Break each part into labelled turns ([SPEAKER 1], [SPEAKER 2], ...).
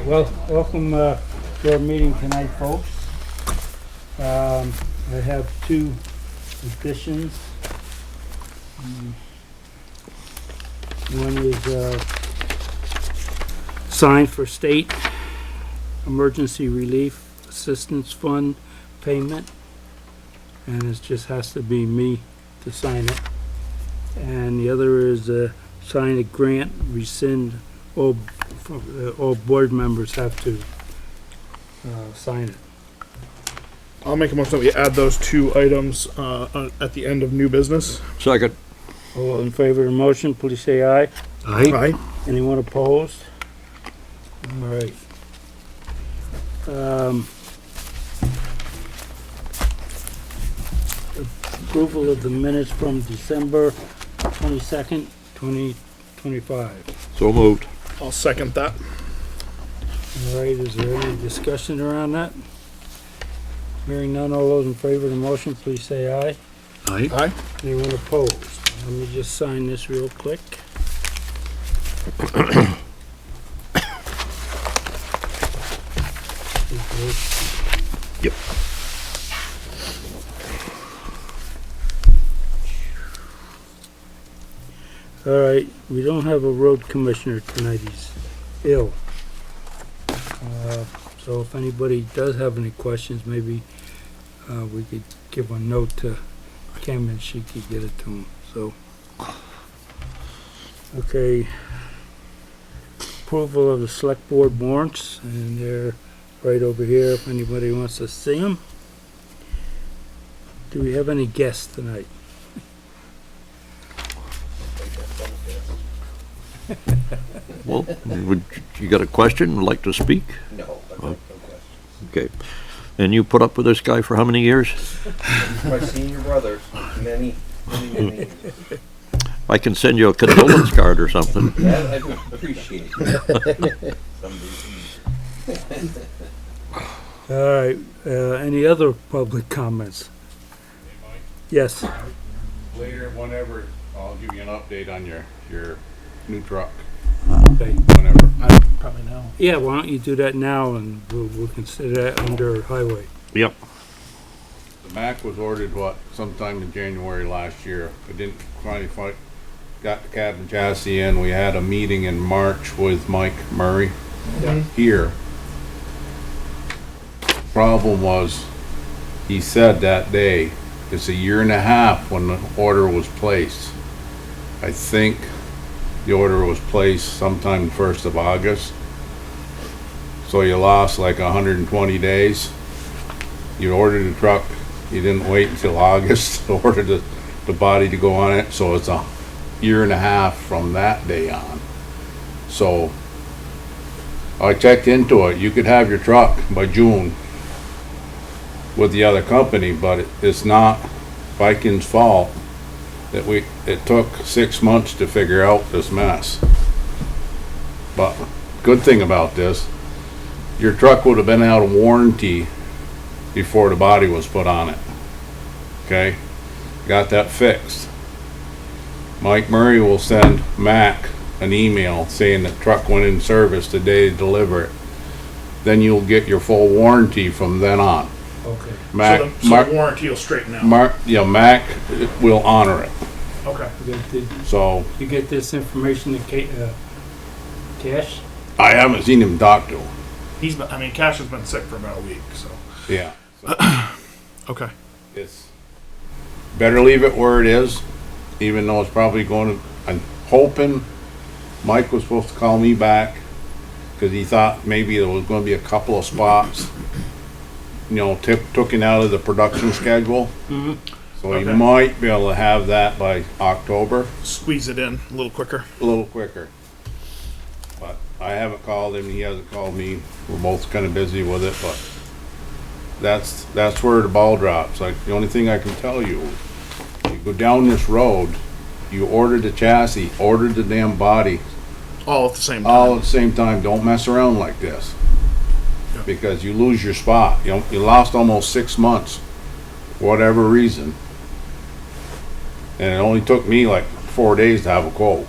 [SPEAKER 1] Well, welcome to our meeting tonight, folks. I have two additions. One is sign for state emergency relief assistance fund payment, and it just has to be me to sign it. And the other is sign a grant, rescind. All board members have to sign it.
[SPEAKER 2] I'll make a motion that we add those two items at the end of new business.
[SPEAKER 3] Second.
[SPEAKER 1] All in favor of the motion, please say aye.
[SPEAKER 2] Aye.
[SPEAKER 1] Anyone opposed? All right. Approval of the minutes from December 22nd, 2025.
[SPEAKER 3] So moved.
[SPEAKER 2] I'll second that.
[SPEAKER 1] All right, is there any discussion around that? Hearing none, all those in favor of the motion, please say aye.
[SPEAKER 3] Aye.
[SPEAKER 2] Aye.
[SPEAKER 1] Anyone opposed? Let me just sign this real quick.
[SPEAKER 3] Yep.
[SPEAKER 1] All right, we don't have a road commissioner tonight, he's ill. So if anybody does have any questions, maybe we could give a note to Kim and she could get it to him, so. Okay. Approval of the select board warrants, and they're right over here if anybody wants to see them. Do we have any guests tonight?
[SPEAKER 3] Well, you got a question? Would like to speak?
[SPEAKER 4] No, I've got no question.
[SPEAKER 3] Okay. And you put up with this guy for how many years?
[SPEAKER 4] My senior brother, many years.
[SPEAKER 3] I can send you a condolence card or something.
[SPEAKER 4] That I would appreciate.
[SPEAKER 1] All right, any other public comments? Yes,
[SPEAKER 5] Later, whenever, I'll give you an update on your new truck,
[SPEAKER 1] okay.
[SPEAKER 5] whenever.
[SPEAKER 2] Probably now.
[SPEAKER 1] Yeah, why don't you do that now and we'll consider that under highway.
[SPEAKER 3] Yep.
[SPEAKER 5] The Mac was ordered, sometime in January last year. I didn't finally got the cab and chassis in. We had a meeting in March with Mike Murray here. Problem was, he said that day, it's a year and a half when the order was placed. I think the order was placed sometime 1st of August. So you lost like 120 days. You ordered the truck, you didn't wait until August to order the body to go on it, so it's a year and a half from that day on. So I checked into it. You could have your truck by June with the other company, but it's not Viking's fault that it took 6 months to figure out this mess. But good thing about this, your truck would have been out of warranty before the body was put on it. Okay? Got that fixed. Mike Murray will send Mac an email saying the truck went in service the day they deliver it. Then you'll get your full warranty from then on.
[SPEAKER 1] Okay.
[SPEAKER 2] So the warranty will straighten out.
[SPEAKER 5] Mac will honor it.
[SPEAKER 2] Okay.
[SPEAKER 5] So
[SPEAKER 1] You get this information to Cash?
[SPEAKER 5] I haven't seen him talk to him.
[SPEAKER 2] Cash has been sick for about a week, so.
[SPEAKER 5] Yeah.
[SPEAKER 2] Okay.
[SPEAKER 5] It's better leave it where it is, even though it's probably going to, I'm hoping Mike was supposed to call me back because he thought maybe there was going to be a couple of spots, taken out of the production schedule.
[SPEAKER 1] Mm-hmm.
[SPEAKER 5] So he
[SPEAKER 2] Okay.
[SPEAKER 5] might be able to have that by October,
[SPEAKER 2] Squeeze it in a little quicker.
[SPEAKER 5] a little quicker. But I haven't called him, he hasn't called me. We're both kind of busy with it, but that's where the ball drops. Like, the only thing I can tell you, you go down this road, you ordered the chassis, ordered the damn body,
[SPEAKER 2] All at the same time.
[SPEAKER 5] all at the same time. Don't mess around like this.
[SPEAKER 2] Yeah.
[SPEAKER 5] Because you lose your spot. You lost almost 6 months, for whatever reason. And it only took me like 4 days to have a quote.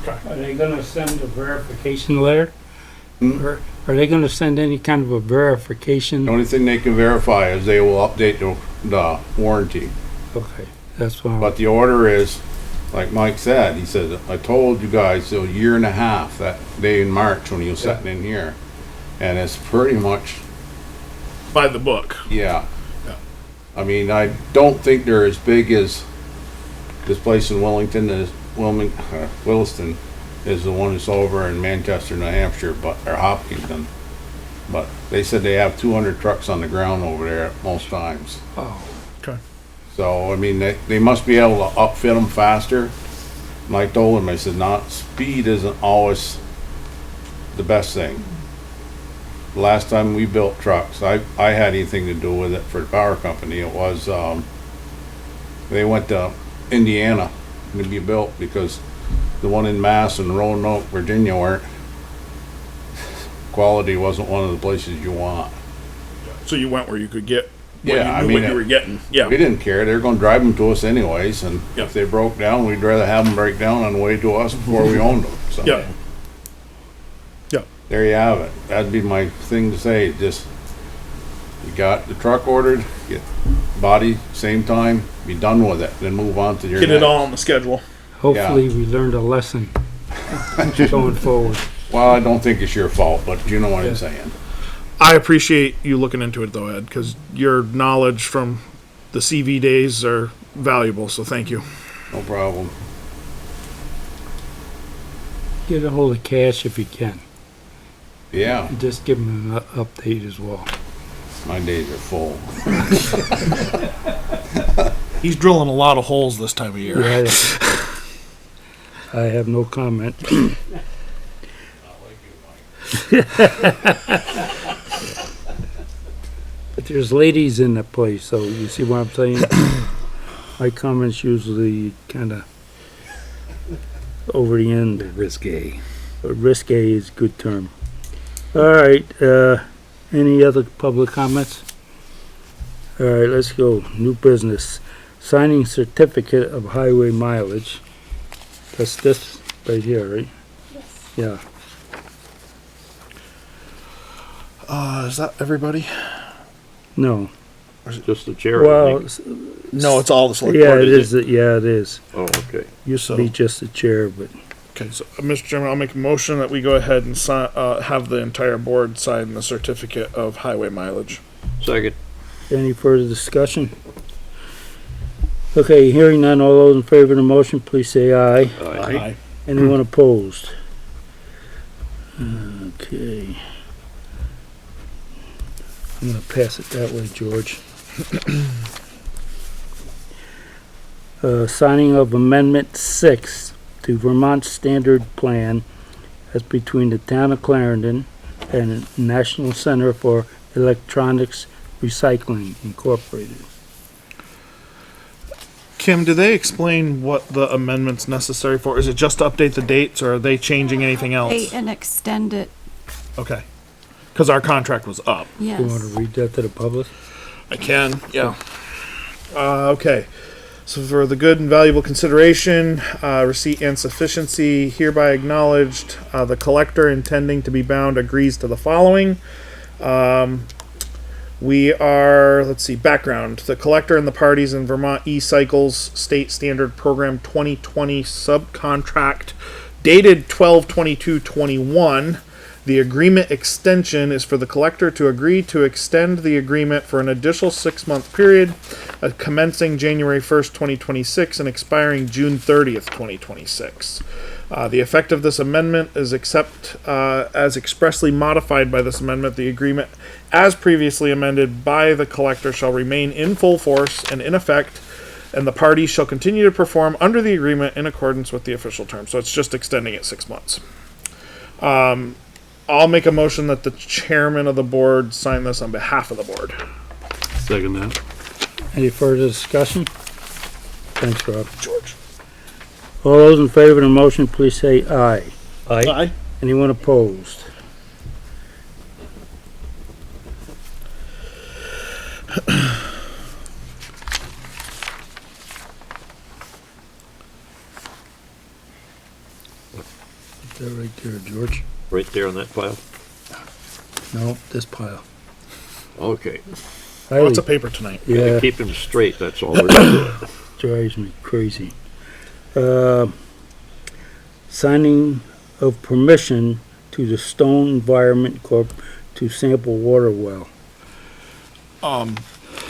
[SPEAKER 1] Are they gonna send a verification letter Are they gonna send any kind of a verification?
[SPEAKER 5] The only thing they can verify is they will update the warranty.
[SPEAKER 1] Okay, that's why.
[SPEAKER 5] But the order is, like Mike said, he said, I told you guys a year and a half that day in March when he was sitting in here. And it's pretty much,
[SPEAKER 2] By the book.
[SPEAKER 5] yeah.
[SPEAKER 2] Yeah.
[SPEAKER 5] I mean, I don't think they're as big as this place in Wellington is, Williston is the one that's over in Manchester, New Hampshire, or Hopkinton. But they said they have 200 trucks on the ground over there at most times.
[SPEAKER 1] Oh,
[SPEAKER 2] Okay.
[SPEAKER 5] So, I mean, they must be able to upfit them faster. And I told him, I said, not, speed isn't always the best thing. The last time we built trucks, I had anything to do with it for the power company. It was, they went to Indiana to be built because the one in Mass and Roanoke, Virginia quality wasn't one of the places you want.
[SPEAKER 2] So you went where you could get what
[SPEAKER 5] Yeah, I
[SPEAKER 2] you knew
[SPEAKER 5] mean,
[SPEAKER 2] what you were getting. Yeah.
[SPEAKER 5] We didn't care. They were gonna drive them to us anyways, and
[SPEAKER 2] Yeah.
[SPEAKER 5] if they broke down, we'd rather have them break down on the way to us before we owned them, so.
[SPEAKER 2] Yeah. Yeah.
[SPEAKER 5] There you have it. That'd be my thing to say, just, you got the truck ordered, get body, same time, be done with it, then move on to your
[SPEAKER 2] Get it
[SPEAKER 5] next.
[SPEAKER 2] all on the schedule.
[SPEAKER 1] hopefully we learned a lesson going forward.
[SPEAKER 5] Well, I don't think it's your fault, but you know what I'm saying.
[SPEAKER 2] I appreciate you looking into it though, Ed, because your knowledge from the CV days are valuable. So thank you.
[SPEAKER 5] No problem.
[SPEAKER 1] Get a hold of Cash if you can.
[SPEAKER 5] Yeah,
[SPEAKER 1] And just give him an update as well.
[SPEAKER 5] my days are full.
[SPEAKER 2] He's drilling a lot of holes this time of year.
[SPEAKER 1] Yeah, I have no comment. But there's ladies in the place, so you see what I'm saying? My comments usually kinda over the end.
[SPEAKER 3] Risque.
[SPEAKER 1] But risque is a good term. Alright, any other public comments? Alright, let's go. New business. Signing certificate of highway mileage. That's this right here, right? Yes.
[SPEAKER 2] Is that everybody?
[SPEAKER 1] Yeah, no.
[SPEAKER 3] Just the chair, I
[SPEAKER 1] Well,
[SPEAKER 3] think.
[SPEAKER 2] No, it's all the select
[SPEAKER 1] yeah,
[SPEAKER 2] board,
[SPEAKER 1] it
[SPEAKER 2] isn't
[SPEAKER 1] is, yeah, it is.
[SPEAKER 3] Oh, okay.
[SPEAKER 1] Used to
[SPEAKER 2] So-
[SPEAKER 1] be just the chair, but
[SPEAKER 2] Okay, so Mr. Chairman, I'll make a motion that we go ahead and have the entire board sign the certificate of highway mileage.
[SPEAKER 3] Second.
[SPEAKER 1] any further discussion? Okay, hearing none, all those in favor of the motion, please say aye.
[SPEAKER 3] Aye.
[SPEAKER 1] Anyone opposed? Okay. I'm gonna pass it that way, George. Signing of Amendment 6 to Vermont Standard Plan as between the Town of Clarendon and National Center for Electronics Recycling Incorporated.
[SPEAKER 2] Kim, do they explain what the amendment's necessary for? Is it just to update the dates, or are they changing anything else?
[SPEAKER 6] And extend it,
[SPEAKER 2] Okay. Because our contract was up.
[SPEAKER 6] yes.
[SPEAKER 1] You wanna read that to the public?
[SPEAKER 2] I can, yeah. Okay. So for the good and valuable consideration, receipt and sufficiency hereby acknowledged, the collector intending to be bound agrees to the following. We are, let's see, background. The collector and the parties in Vermont E-Cycles State Standard Program 2020 subcontract dated 12/22/21. The agreement extension is for the collector to agree to extend the agreement for an additional 6-month period, commencing January 1st, 2026 and expiring June 30th, 2026. The effect of this amendment is as expressly modified by this amendment, the agreement as previously amended by the collector shall remain in full force and in effect, and the parties shall continue to perform under the agreement in accordance with the official terms. So it's just extending it 6 months. I'll make a motion that the chairman of the board sign this on behalf of the board.
[SPEAKER 3] Second that.
[SPEAKER 1] Any further discussion? Thanks, Rob.
[SPEAKER 2] George.
[SPEAKER 1] All those in favor of the motion, please say aye.
[SPEAKER 2] Aye.
[SPEAKER 1] Anyone opposed? Put that right there, George.
[SPEAKER 3] Right there on that file.
[SPEAKER 1] No, this pile.
[SPEAKER 3] Okay.
[SPEAKER 2] Lots of paper tonight.
[SPEAKER 1] Yeah,
[SPEAKER 3] Keep him straight, that's all there is to it.
[SPEAKER 1] drives me crazy. Signing of permission to the Stone Environment Corp. To sample water well.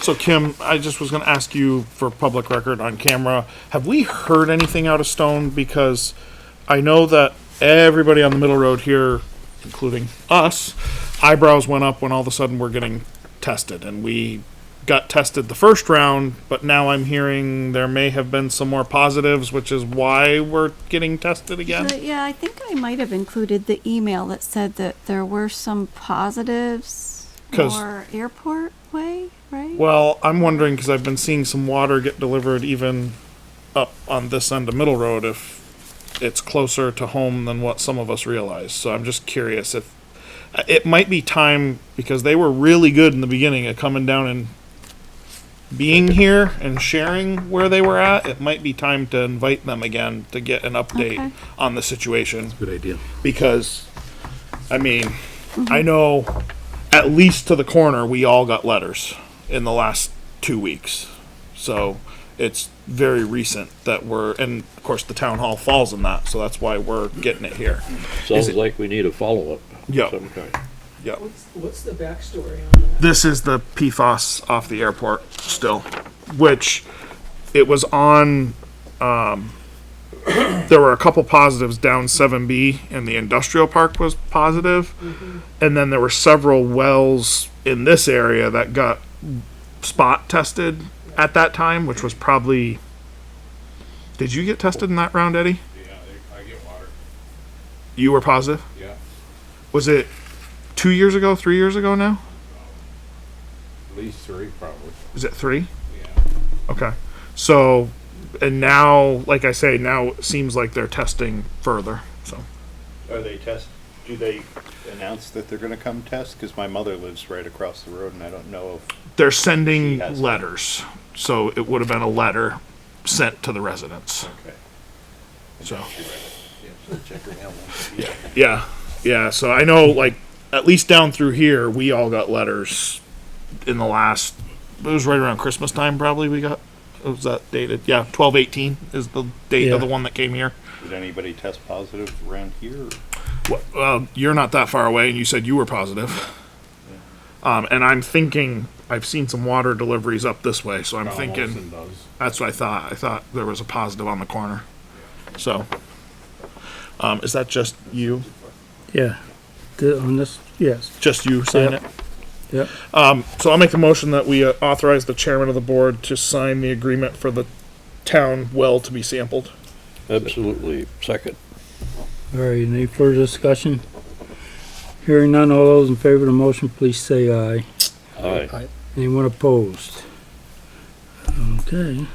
[SPEAKER 2] So Kim, I just was gonna ask you for public record on camera, have we heard anything out of Stone? Because I know that everybody on the middle road here, including us, eyebrows went up when all of a sudden we're getting tested, and we got tested the first round, but now I'm hearing there may have been some more positives, which is why we're getting tested again.
[SPEAKER 6] Yeah, I think I might have included the email that said that there were some positives
[SPEAKER 2] 'Cause-
[SPEAKER 6] more airport way, right?
[SPEAKER 2] Well, I'm wondering, because I've been seeing some water get delivered even up on this end of Middle Road, if it's closer to home than what some of us realize. So I'm just curious if it might be time, because they were really good in the beginning at coming down and being here and sharing where they were at. It might be time to invite them again to get an update
[SPEAKER 6] Okay.
[SPEAKER 2] on the situation.
[SPEAKER 3] Good idea.
[SPEAKER 2] Because, I mean, I know at least to the corner, we all got letters in the last 2 weeks. So it's very recent that and of course the town hall falls in that, so that's why we're getting it here.
[SPEAKER 3] Sounds
[SPEAKER 2] it-
[SPEAKER 3] like we need a follow-up.
[SPEAKER 2] Yeah.
[SPEAKER 3] of some kind.
[SPEAKER 2] Yeah.
[SPEAKER 7] What's the backstory on that?
[SPEAKER 2] This is the PFAS off the airport still, which it was on, there were a couple positives down 7B, and the industrial park was positive. And then there were several wells in this area that got spot tested at that time, which was probably, did you get tested in that round, Eddie?
[SPEAKER 5] Yeah, I get water.
[SPEAKER 2] You were positive?
[SPEAKER 5] Yeah.
[SPEAKER 2] Was it 2 years ago, 3 years ago now?
[SPEAKER 5] At least 3 probably.
[SPEAKER 2] Is it 3?
[SPEAKER 5] Yeah.
[SPEAKER 2] Okay. So, and now, like I say, now it seems like they're testing further. So,
[SPEAKER 8] Are they do they announce that they're gonna come test? Cause my mother lives right across the road and I don't know if,
[SPEAKER 2] they're sending
[SPEAKER 8] She has
[SPEAKER 2] letters. So it would have been a letter sent to the residents.
[SPEAKER 8] okay.
[SPEAKER 2] So,
[SPEAKER 8] Check her mail.
[SPEAKER 2] yeah. Yeah. So I know, like, at least down through here, we all got letters in the last, it was right around Christmas time, probably we got, what was that dated? Yeah. 12/18 is the date
[SPEAKER 1] Yeah.
[SPEAKER 2] of the one that came here.
[SPEAKER 8] Did anybody test positive around here?
[SPEAKER 2] Well, you're not that far away, and you said you were positive. And I'm thinking, I've seen some water deliveries up this way, so I'm thinking,
[SPEAKER 5] Olson does.
[SPEAKER 2] that's what I thought. I thought there was a positive on the corner. So, is that just you?
[SPEAKER 1] Yeah. On this, yes.
[SPEAKER 2] Just you sign
[SPEAKER 1] Yep.
[SPEAKER 2] it?
[SPEAKER 1] Yep.
[SPEAKER 2] So I'll make a motion that we authorize the chairman of the board to sign the agreement for the town well to be sampled.
[SPEAKER 3] Absolutely. Second.
[SPEAKER 1] All right, any further discussion? Hearing none, all those in favor of the motion, please say aye.
[SPEAKER 3] Aye.
[SPEAKER 1] Anyone opposed? Okay.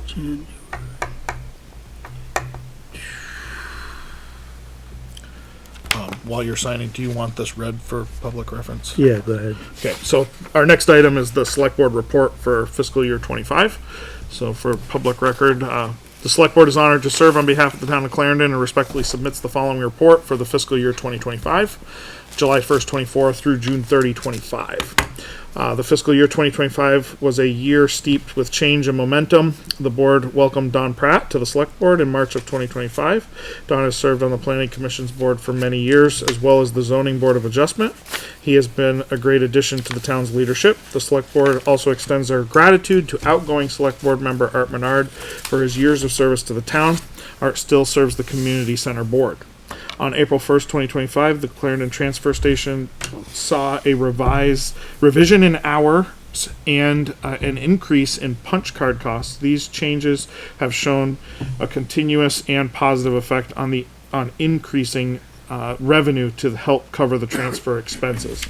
[SPEAKER 1] January.
[SPEAKER 2] While you're signing, do you want this read for public reference?
[SPEAKER 1] Yeah, go ahead.
[SPEAKER 2] Okay, so our next item is the select board report for fiscal year 25. So for public record, the select board is honored to serve on behalf of the town of Clarendon and respectfully submits the following report for the fiscal year 2025, July 1st, 24 through June 30, 25. The fiscal year 2025 was a year steeped with change and momentum. The board welcomed Don Pratt to the select board in March of 2025. Don has served on the planning commission's board for many years, as well as the zoning board of adjustment. He has been a great addition to the town's leadership. The select board also extends their gratitude to outgoing select board member Art Menard for his years of service to the town. Art still serves the community center board. On April 1st, 2025, the Clarendon Transfer Station saw a revision in hours and an increase in punch card costs. These changes have shown a continuous and positive effect on increasing revenue to help cover the transfer expenses.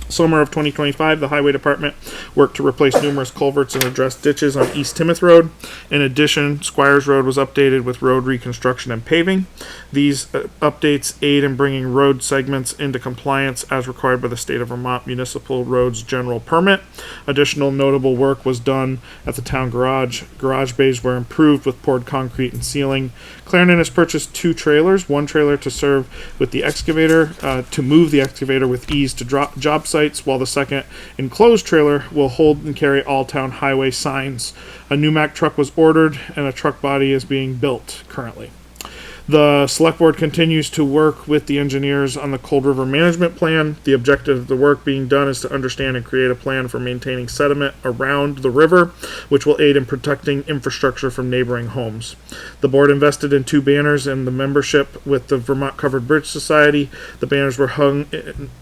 [SPEAKER 2] Summer of 2025, the Highway Department worked to replace numerous culverts and address ditches on East Timoth Road. In addition, Squires Road was updated with road reconstruction and paving. These updates aid in bringing road segments into compliance as required by the State of Vermont Municipal Roads General Permit. Additional notable work was done at the town garage. Garage bays were improved with poured concrete and ceiling. Clarendon has purchased 2 trailers, one trailer to serve with the excavator, to move the excavator with ease to job sites, while the second enclosed trailer will hold and carry all town highway signs. A new Mack truck was ordered and a truck body is being built currently. The select board continues to work with the engineers on the Cold River Management Plan. The objective of the work being done is to understand and create a plan for maintaining sediment around the river, which will aid in protecting infrastructure from neighboring homes. The board invested in 2 banners and the membership with the Vermont Covered Bridge Society. The banners were hung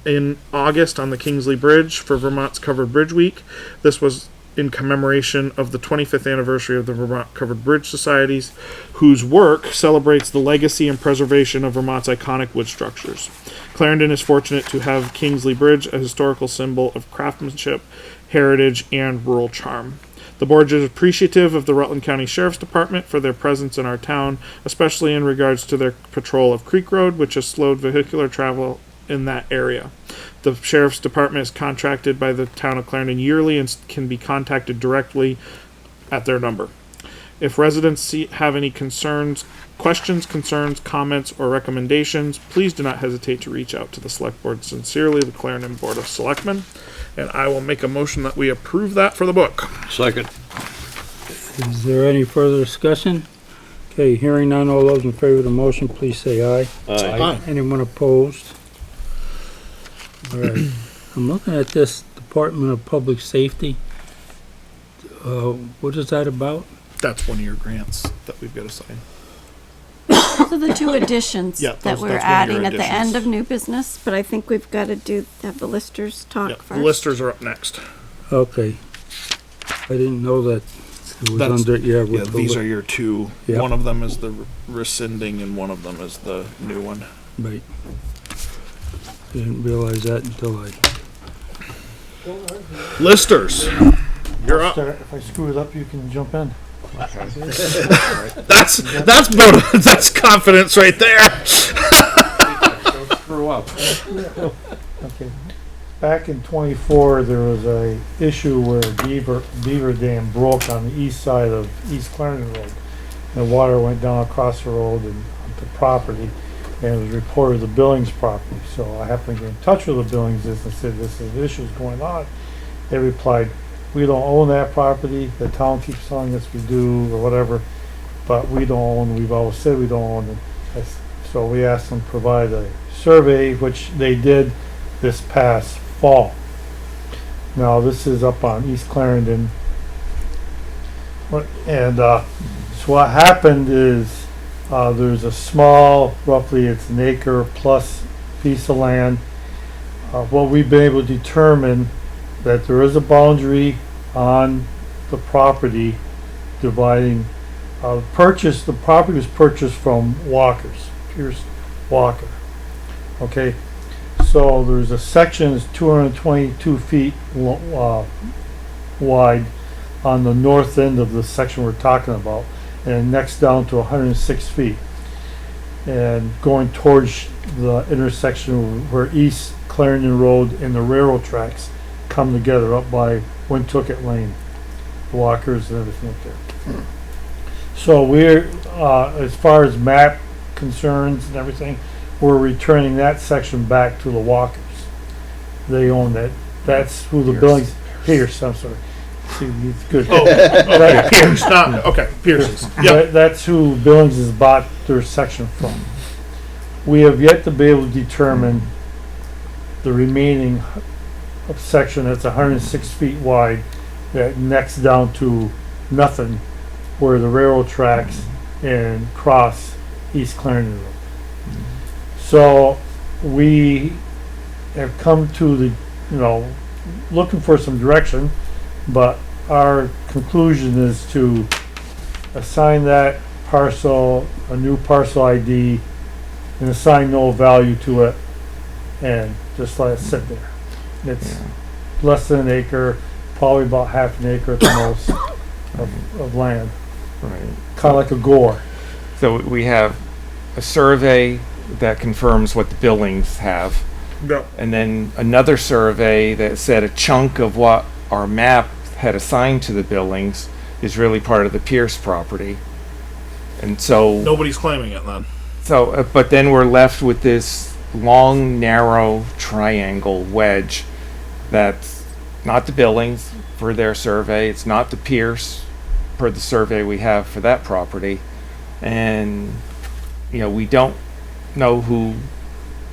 [SPEAKER 2] in August on the Kingsley Bridge for Vermont's Covered Bridge Week. This was in commemoration of the 25th anniversary of the Vermont Covered Bridge Societies, whose work celebrates the legacy and preservation of Vermont's iconic wood structures. Clarendon is fortunate to have Kingsley Bridge, a historical symbol of craftsmanship, heritage, and rural charm. The board is appreciative of the Rutland County Sheriff's Department for their presence in our town, especially in regards to their patrol of Creek Road, which has slowed vehicular travel in that area. The Sheriff's Department is contracted by the town of Clarendon yearly and can be contacted directly at their number. If residents have any questions, concerns, comments, or recommendations, please do not hesitate to reach out to the Select Board. Sincerely, the Clarendon Board of Selectmen. And I will make a motion that we approve that for the book.
[SPEAKER 3] Second.
[SPEAKER 1] Is there any further discussion? Okay, hearing none, all those in favor of the motion, please say aye.
[SPEAKER 2] Aye.
[SPEAKER 1] Anyone opposed? All right, I'm looking at this Department of Public Safety. What is that about?
[SPEAKER 2] That's one of your grants that we've got to sign.
[SPEAKER 6] So the 2 additions
[SPEAKER 2] Yeah,
[SPEAKER 6] that
[SPEAKER 2] that's
[SPEAKER 6] we're
[SPEAKER 2] one of your
[SPEAKER 6] adding at the
[SPEAKER 2] additions.
[SPEAKER 6] end of new business, but I think we've got to have the listers talk
[SPEAKER 2] Yep,
[SPEAKER 6] first.
[SPEAKER 2] the listers are up next.
[SPEAKER 1] Okay. I didn't know that it was
[SPEAKER 2] That's-
[SPEAKER 1] under,
[SPEAKER 2] Yeah,
[SPEAKER 1] with the
[SPEAKER 2] these
[SPEAKER 1] li-
[SPEAKER 2] are your 2.
[SPEAKER 1] Yep.
[SPEAKER 2] One of them is the rescinding and one of them is the new one.
[SPEAKER 1] Right. Didn't realize that until I,
[SPEAKER 2] Listers, you're up.
[SPEAKER 9] If I screw it up, you can jump in.
[SPEAKER 2] That's confidence right there.
[SPEAKER 5] Don't screw up.
[SPEAKER 9] Okay. Back in '24, there was a issue where beaver dam broke on the east side of East Clarendon Road. And the water went down across the road and onto property, and it was reported the Billings property. So I happened to get in touch with the Billings and said, this is issues going on. They replied, we don't own that property. The town keeps telling us we do or whatever, but we don't own. We've always said we don't own it. So we asked them to provide a survey, which they did this past fall. Now this is up on East Clarendon. And so what happened is there's a small, roughly it's an acre plus piece of land. What we've been able to determine that there is a boundary on the property dividing the property was purchased from Pierce Walker. Okay, so there's a section that's 222 feet wide on the north end of the section we're talking about, and next down to 106 feet. And going towards the intersection where East Clarendon Road and the railroad tracks come together up by Wintookit Lane, Walkers and everything up there. So we're, as far as map concerns and everything, we're returning that section back to the Walkers. They own that. That's who the Billings, Pierce, I'm sorry. See, it's good.
[SPEAKER 2] Oh, okay, Pierce, not, okay, Pierce's. Yep.
[SPEAKER 9] That's who Billings has bought their section from. We have yet to be able to determine the remaining section that's 106 feet wide that necks down to nothing where the railroad tracks and cross East Clarendon Road. So we have come to the, looking for some direction, but our conclusion is to assign that parcel a new parcel ID and assign no value to it and just let it sit there. It's less than an acre, probably about half an acre at the most of land.
[SPEAKER 10] Right.
[SPEAKER 9] Kind of like a gore.
[SPEAKER 10] So we have a survey that confirms what the buildings have,
[SPEAKER 2] Yep.
[SPEAKER 10] and then another survey that said a chunk of what our map had assigned to the buildings is really part of the Pierce property. And so,
[SPEAKER 2] Nobody's claiming it then.
[SPEAKER 10] but then we're left with this long, narrow triangle wedge that's not the buildings for their survey, it's not the Pierce per the survey we have for that property. And, we don't know who,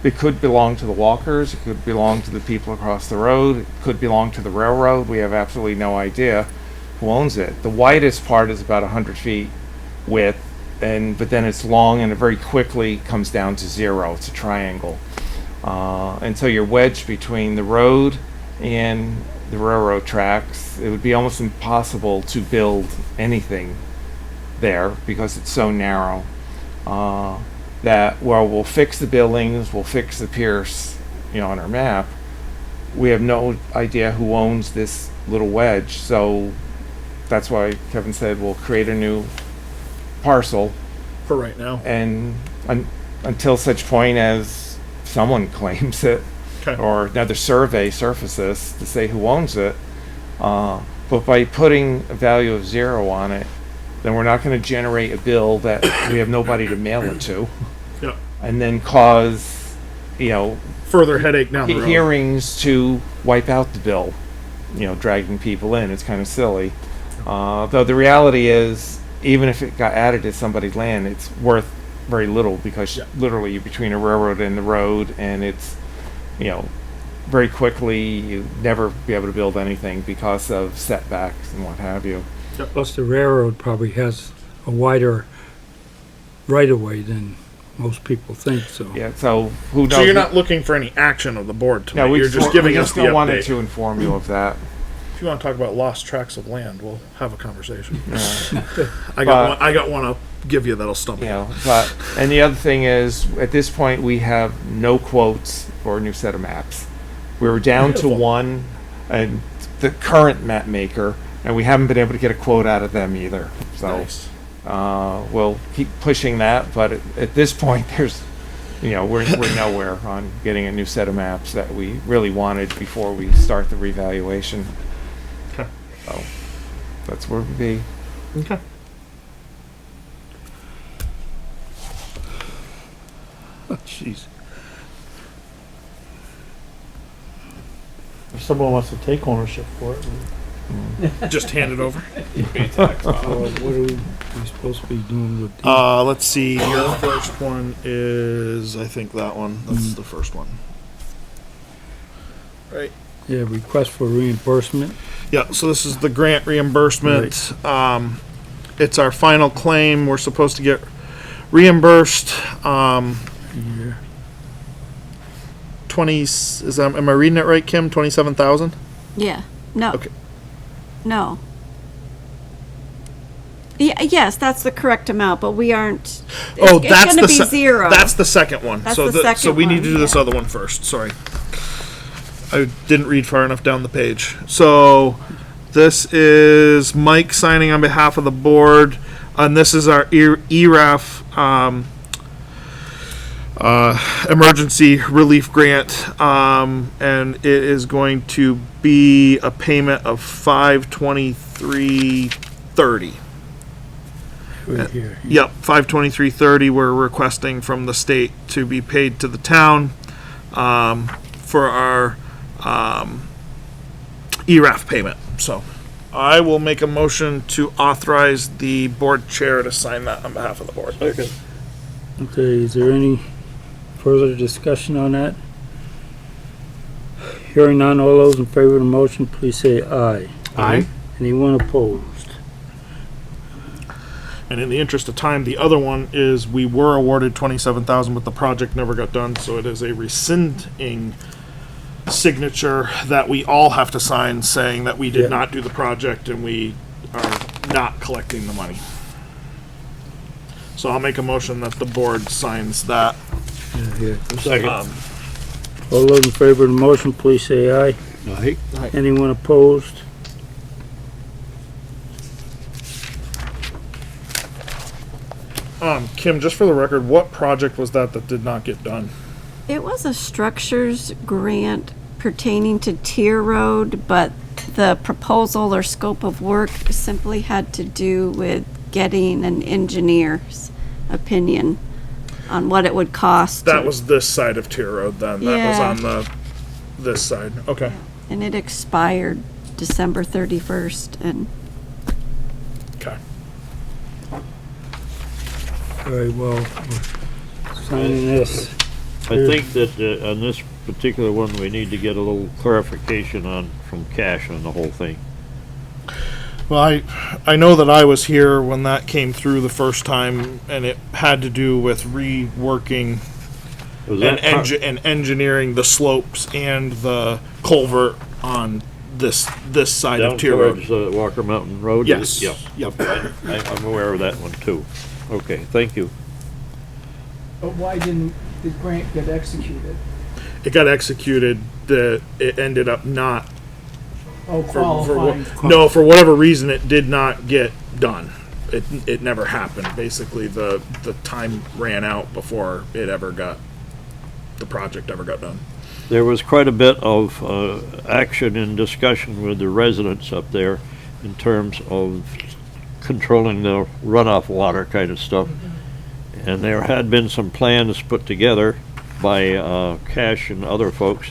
[SPEAKER 10] it could belong to the Walkers, it could belong to the people across the road, it could belong to the railroad, we have absolutely no idea who owns it. The widest part is about 100 feet width, but then it's long and it very quickly comes down to zero. It's a triangle. And so you're wedged between the road and the railroad tracks. It would be almost impossible to build anything there because it's so narrow. We'll fix the buildings, we'll fix the Pierce, on our map. We have no idea who owns this little wedge, so that's why Kevin said we'll create a new parcel,
[SPEAKER 2] For right now.
[SPEAKER 10] and until such point as someone claims it,
[SPEAKER 2] Okay.
[SPEAKER 10] or another survey surfaces to say who owns it. But by putting a value of 0 on it, then we're not going to generate a bill that we have nobody to mail it to,
[SPEAKER 2] Yep.
[SPEAKER 10] and then cause,
[SPEAKER 2] Further headache down the road.
[SPEAKER 10] hearings to wipe out the bill, dragging people in. It's kind of silly. Though the reality is, even if it got added to somebody's land, it's worth very little because literally you're between a railroad and the road, and it's, very quickly you never be able to build anything because of setbacks and what have you.
[SPEAKER 1] Plus the railroad probably has a wider right-of-way than most people think, so.
[SPEAKER 10] Yeah, so who knows?
[SPEAKER 2] So you're not looking for any action of the board tonight.
[SPEAKER 10] No,
[SPEAKER 2] You're just giving us the
[SPEAKER 10] wanted
[SPEAKER 2] update.
[SPEAKER 10] to inform you of that.
[SPEAKER 2] If you want to talk about lost tracts of land, we'll have a conversation.
[SPEAKER 10] Yeah.
[SPEAKER 2] I got one I'll give you that'll stump you.
[SPEAKER 10] And the other thing is, at this point, we have no quotes for a new set of maps. We were down to one, and the current map maker, and we haven't been able to get a quote out of them either. So,
[SPEAKER 2] Nice.
[SPEAKER 10] we'll keep pushing that, but at this point, there's, we're nowhere on getting a new set of maps that we really wanted before we start the revaluation.
[SPEAKER 2] Okay.
[SPEAKER 10] So, that's where we'll be.
[SPEAKER 2] Okay.
[SPEAKER 1] Oh, jeez.
[SPEAKER 9] If someone wants to take ownership for it,
[SPEAKER 2] Just hand it over.
[SPEAKER 1] So what are we supposed to be doing with these?
[SPEAKER 2] Let's see. Your first one is, I think that one. That's the first one. Right.
[SPEAKER 1] Yeah, request for reimbursement.
[SPEAKER 2] Yeah. So this is the grant reimbursement. It's our final claim. We're supposed to get reimbursed.
[SPEAKER 1] Yeah.
[SPEAKER 2] 20. Am I reading it right, Kim? 27,000.
[SPEAKER 6] Yeah, no.
[SPEAKER 2] Okay.
[SPEAKER 6] No. Yeah, yes, that's the correct amount, but we aren't.
[SPEAKER 2] Oh,
[SPEAKER 6] it's
[SPEAKER 2] that's
[SPEAKER 6] gonna
[SPEAKER 2] the
[SPEAKER 6] be zero.
[SPEAKER 2] That's the second one.
[SPEAKER 6] That's
[SPEAKER 2] so
[SPEAKER 6] the second
[SPEAKER 2] so we need
[SPEAKER 6] one,
[SPEAKER 2] to do this
[SPEAKER 6] yeah.
[SPEAKER 2] other one first. Sorry, I didn't read far enough down the page. So this is Mike signing on behalf of the board, and this is our ERAF emergency relief grant, and it is going to be a payment of $523.30.
[SPEAKER 1] Right here.
[SPEAKER 2] Yep, $523.30 we're requesting from the state to be paid to the town for our ERAF payment. So I will make a motion to authorize the board chair to sign that on behalf of the board.
[SPEAKER 1] Okay, is there any further discussion on that? Hearing none, all those in favor of the motion, please say aye.
[SPEAKER 2] Aye.
[SPEAKER 1] Anyone opposed?
[SPEAKER 2] And in the interest of time, the other one is we were awarded 27,000, but the project never got done, so it is a rescinding signature that we all have to sign saying that we did
[SPEAKER 1] Yeah.
[SPEAKER 2] not do the project and we are not collecting the money. So I'll make a motion that the board signs that.
[SPEAKER 1] Yeah, here.
[SPEAKER 2] Um,
[SPEAKER 1] All those in favor of the motion, please say aye.
[SPEAKER 3] Aye.
[SPEAKER 1] Anyone opposed?
[SPEAKER 2] Kim, just for the record, what project was that did not get done?
[SPEAKER 6] It was a structures grant pertaining to Tier Road, but the proposal or scope of work simply had to do with getting an engineer's opinion on what it would cost.
[SPEAKER 2] That was this side of Tier Road then. That was
[SPEAKER 6] Yeah.
[SPEAKER 2] on this side. Okay.
[SPEAKER 6] And it expired December 31st, and
[SPEAKER 2] Okay.
[SPEAKER 1] Very well. We're signing this.
[SPEAKER 3] I think that on this particular one, we need to get a little clarification from Cash on the whole thing.
[SPEAKER 2] Well, I know that I was here when that came through the first time, and it had to do with reworking
[SPEAKER 3] Was
[SPEAKER 2] and,
[SPEAKER 3] that part-
[SPEAKER 2] and engineering the slopes and the culvert on this side
[SPEAKER 3] down
[SPEAKER 2] of Tier Road.
[SPEAKER 3] towards Walker Mountain Road?
[SPEAKER 2] Yes.
[SPEAKER 3] Yep.
[SPEAKER 2] Yep.
[SPEAKER 3] I'm aware of that one too. Okay, thank you.
[SPEAKER 7] But why did grant get executed?
[SPEAKER 2] It got executed. It ended up not.
[SPEAKER 7] Oh, qualifying.
[SPEAKER 2] For whatever reason, it did not get done. It never happened. Basically, the time ran out before the project ever got done.
[SPEAKER 3] There was quite a bit of action and discussion with the residents up there in terms of controlling the runoff water kind of stuff. And there had been some plans put together by Cash and other folks,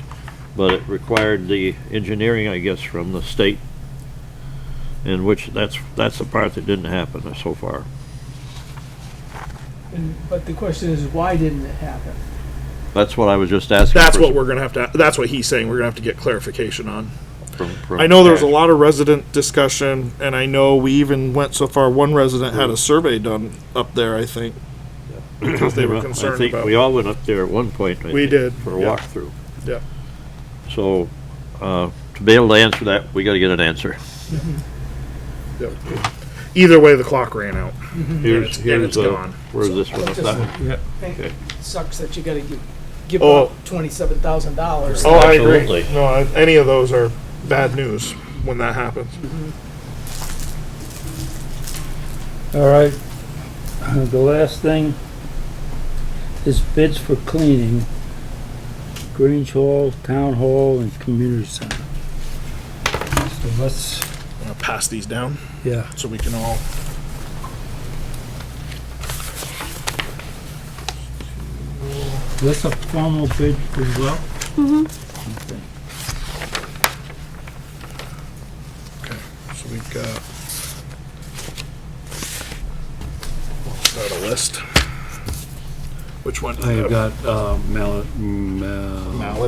[SPEAKER 3] but it required the engineering, I guess, from the state, in which that's the part that didn't happen so far.
[SPEAKER 7] But the question is, why didn't it happen?
[SPEAKER 3] That's what I was just asking.
[SPEAKER 2] That's what we're gonna have to. That's what he's saying. We're gonna have to get clarification on.
[SPEAKER 3] from
[SPEAKER 2] I know there was a
[SPEAKER 3] Cash.
[SPEAKER 2] lot of resident discussion, and I know we even went so far. One resident had a survey done up there, I think, because they were
[SPEAKER 3] Well,
[SPEAKER 2] concerned
[SPEAKER 3] I think
[SPEAKER 2] about.
[SPEAKER 3] we all went up there at one point. I
[SPEAKER 2] We
[SPEAKER 3] think,
[SPEAKER 2] did,
[SPEAKER 3] for a
[SPEAKER 2] yeah.
[SPEAKER 3] walkthrough.
[SPEAKER 2] Yeah.
[SPEAKER 3] So to be able to answer that, we got to get an answer.
[SPEAKER 2] Yep. Either way, the clock ran out.
[SPEAKER 3] Here's
[SPEAKER 2] it's gone.
[SPEAKER 3] Where's this one?
[SPEAKER 7] Just-
[SPEAKER 1] Yeah.
[SPEAKER 3] Okay.
[SPEAKER 7] Sucks that you gotta give
[SPEAKER 2] Oh.
[SPEAKER 7] up $27,000.
[SPEAKER 2] Oh, I agree.
[SPEAKER 3] Absolutely.
[SPEAKER 2] No, any of those are bad news when that happens.
[SPEAKER 1] All right. The last thing is bids for cleaning Grange Hall, Town Hall, and Community Center. So let's,
[SPEAKER 2] I'm gonna pass these down
[SPEAKER 1] yeah.
[SPEAKER 2] so we can all.
[SPEAKER 1] This a formal bid as well?
[SPEAKER 2] Okay, so we've got. We'll start a list. Which one? do you
[SPEAKER 11] I've
[SPEAKER 2] have?
[SPEAKER 11] got
[SPEAKER 2] Malady?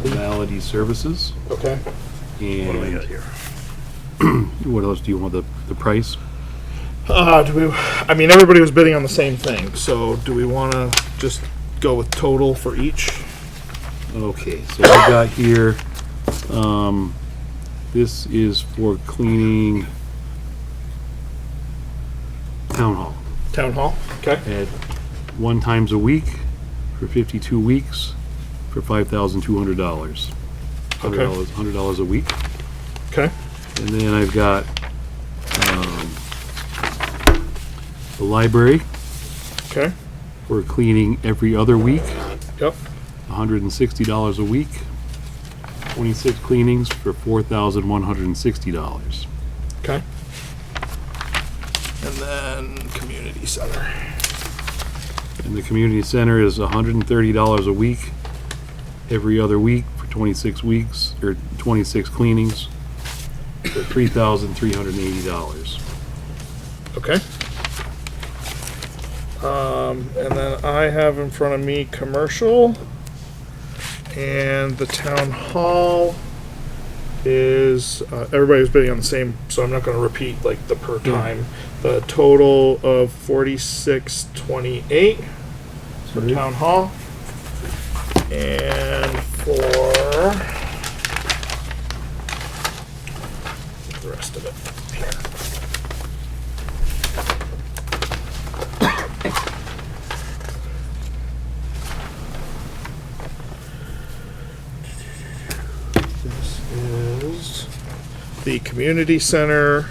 [SPEAKER 11] Malady Services.
[SPEAKER 2] Okay.
[SPEAKER 11] And
[SPEAKER 3] What do we got here?
[SPEAKER 11] what else do you want? The price?
[SPEAKER 2] I mean, everybody was bidding on the same thing, so do we want to just go with total for each?
[SPEAKER 11] Okay, so I've got here, this is for cleaning Town Hall
[SPEAKER 2] Town Hall? Okay.
[SPEAKER 11] at 1 times a week for 52 weeks for $5,200.
[SPEAKER 2] Okay.
[SPEAKER 11] $100 a week.
[SPEAKER 2] Okay.
[SPEAKER 11] And then I've got the library
[SPEAKER 2] Okay.
[SPEAKER 11] for cleaning every other week,
[SPEAKER 2] Yep.
[SPEAKER 11] $160 a week. 26 cleanings for $4,160.
[SPEAKER 2] Okay. And then community center.
[SPEAKER 11] And the community center is $130 a week, every other week for 26 weeks, or 26 cleanings for $3,380.
[SPEAKER 2] Okay. And then I have in front of me commercial, and the town hall is everybody was bidding on the same, so I'm not going to repeat like the per time. The total of 4628 for town hall, and for the rest of it here. the community center,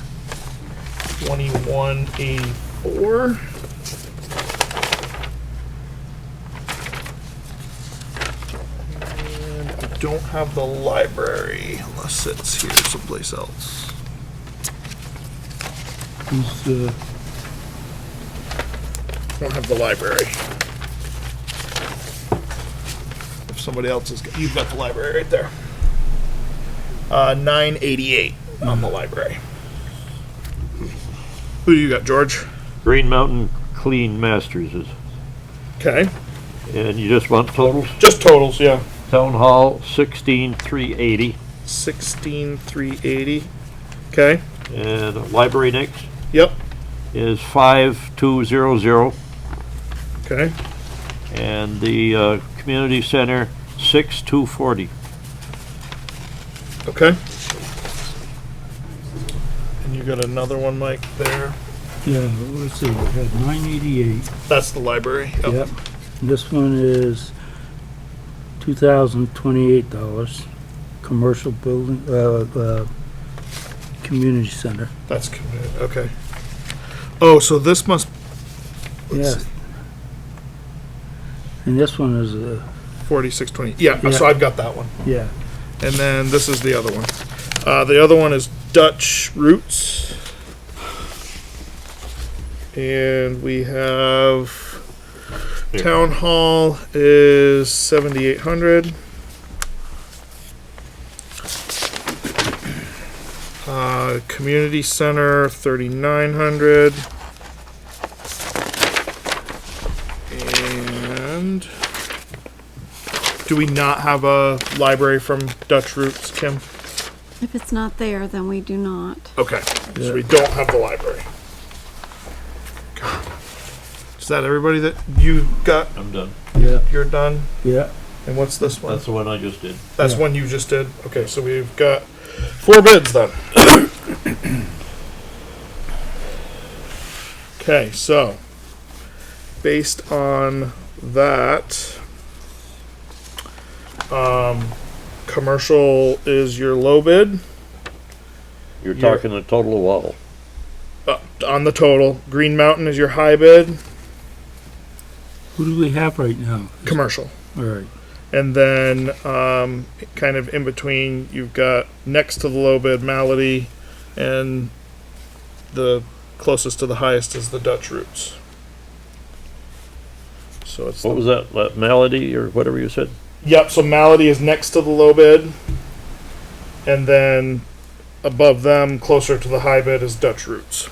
[SPEAKER 2] 2184. And I don't have the library unless it's here someplace else.
[SPEAKER 1] Who's,
[SPEAKER 2] Don't have the library. If somebody else has got, you've got the library right there. 988 on the library. Who do you got, George?
[SPEAKER 3] Green Mountain Clean Masters is,
[SPEAKER 2] Okay.
[SPEAKER 3] and you just want totals?
[SPEAKER 2] Just totals, yeah.
[SPEAKER 3] Town Hall, 16,380,
[SPEAKER 2] 16,380. Okay.
[SPEAKER 3] and library next
[SPEAKER 2] Yep.
[SPEAKER 3] is 5,200,
[SPEAKER 2] Okay.
[SPEAKER 3] and the community center, 6,240.
[SPEAKER 2] Okay. And you got another one, Mike, there.
[SPEAKER 1] yeah, let's see, we had 988.
[SPEAKER 2] That's the library.
[SPEAKER 1] Yep. This one is $2,028. Commercial building, community center.
[SPEAKER 2] That's committed. Okay. Oh, so this must.
[SPEAKER 1] Yeah. And this one is
[SPEAKER 2] 4620. Yeah,
[SPEAKER 1] Yeah.
[SPEAKER 2] so I've got that one.
[SPEAKER 1] yeah.
[SPEAKER 2] And then this is the other one. The other one is Dutch Roots. And we have Town Hall is 7,800. Community Center 3,900. And do we not have a library from Dutch Roots, Kim?
[SPEAKER 6] If it's not there, then we do not.
[SPEAKER 2] Okay, so we don't have the library. Okay. Is that everybody that you got?
[SPEAKER 3] I'm done.
[SPEAKER 1] Yeah.
[SPEAKER 2] You're done?
[SPEAKER 1] Yeah.
[SPEAKER 2] And what's this one?
[SPEAKER 3] That's the one I just did.
[SPEAKER 2] That's
[SPEAKER 1] yeah.
[SPEAKER 2] one you just did? Okay, so we've got 4 bids then. Okay, so based on that, commercial is your low bid.
[SPEAKER 3] You're talking the total of all.
[SPEAKER 2] On the total. Green Mountain is your high bid.
[SPEAKER 1] Who do we have right now?
[SPEAKER 2] Commercial.
[SPEAKER 1] All right.
[SPEAKER 2] And then, kind of in between, you've got next to the low bid Malady, and the closest to the highest is the Dutch Roots. So it's
[SPEAKER 3] What was that Melody or whatever you said?
[SPEAKER 2] Yep. So Malady is next to the low bid, and then above them, closer to the high bid, is Dutch Roots.